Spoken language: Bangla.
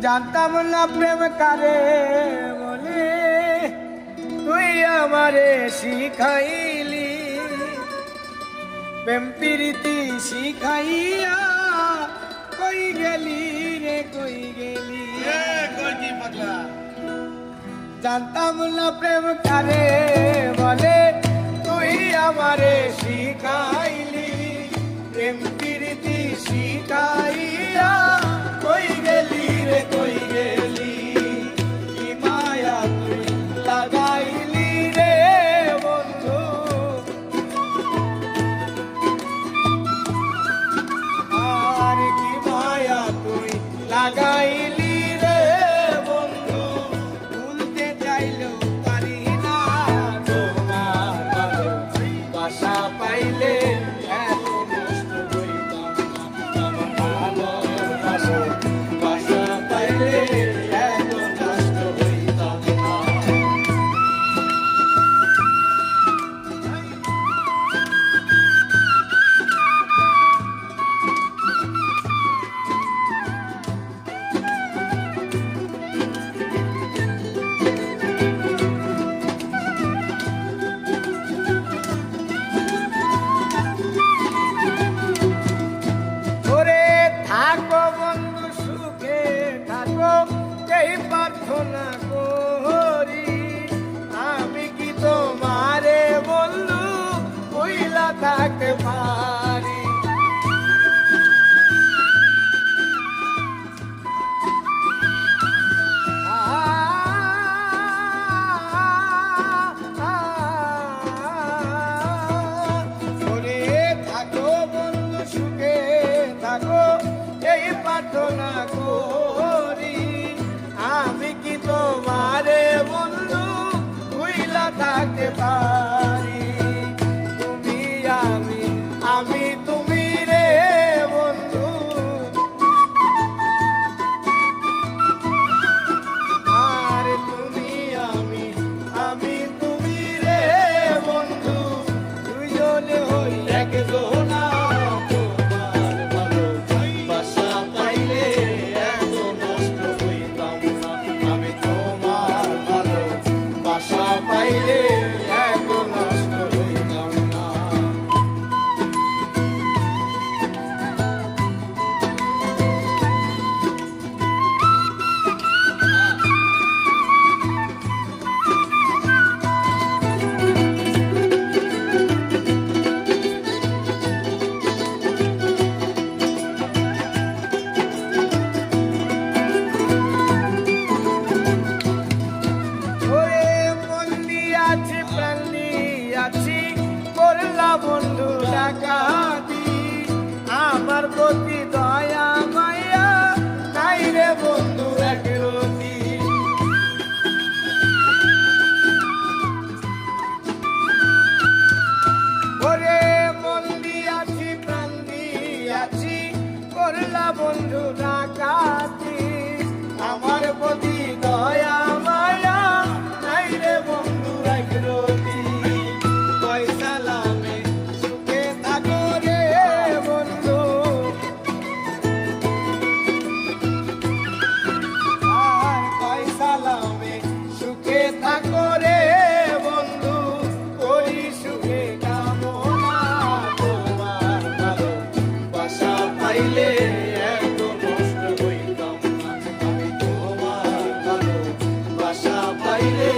জানতাম না প্রেম কারে বলে, তুই আমারে শিখাইলি। প্রেম প্রীতি শিখাইয়া কই গেলি রে কই গেলি। জানতাম না প্রেম কারে বলে, তুই আমারে শিখাইলি। প্রেম প্রীতি শিখাইয়া কই গেলি রে কই গেলি। কি মায়া তুই লাগাইলি রে বন্ধু, আর কি মায়া তুই লাগাইলি রে বন্ধু। ভুলতে চাইলেও পারি না তোমার ভালোবাসা পাইলে এত নষ্ট হইতাম না। আমার ভালোবাসা পাইলে এত নষ্ট হইতাম না। ওরে থাকো বন্ধু সুখে থাকো, এই প্রার্থনা করি। আমি কি তোমারে বন্ধু ভুইলা থাকতে পারি। ওরে থাকো বন্ধু সুখে থাকো, এই প্রার্থনা করি। আমি কি তোমারে বন্ধু ভুইলা থাকতে পারি। তুমি আমি, আমি তুমি রে বন্ধু, আর তুমি আমি, আমি তুমি রে বন্ধু। দুইজনে হই একজনা, তোমার ভালোবাসা পাইলে এত নষ্ট হইতাম না। আমি তোমার ভালোবাসা পাইলে এত নষ্ট হইতাম না। ওরে মন দিয়াছি প্রাণ দিয়াছি, করলা বন্ধু ডাকাতি। আমার প্রতি দয়া মায়া নাই রে বন্ধু একরতি। ওরে মন দিয়াছি প্রাণ দিয়াছি, করলা বন্ধু ডাকাতি। আমার প্রতি দয়া মায়া নাই রে বন্ধু একরতি। পয়সা লামে সুখে থাকো রে বন্ধু, আর পয়সা লামে সুখে থাকো রে বন্ধু। করি সুখে কামনা, তোমার ভালোবাসা পাইলে এত নষ্ট হইতাম না। আমি তোমার ভালোবাসা পাইলে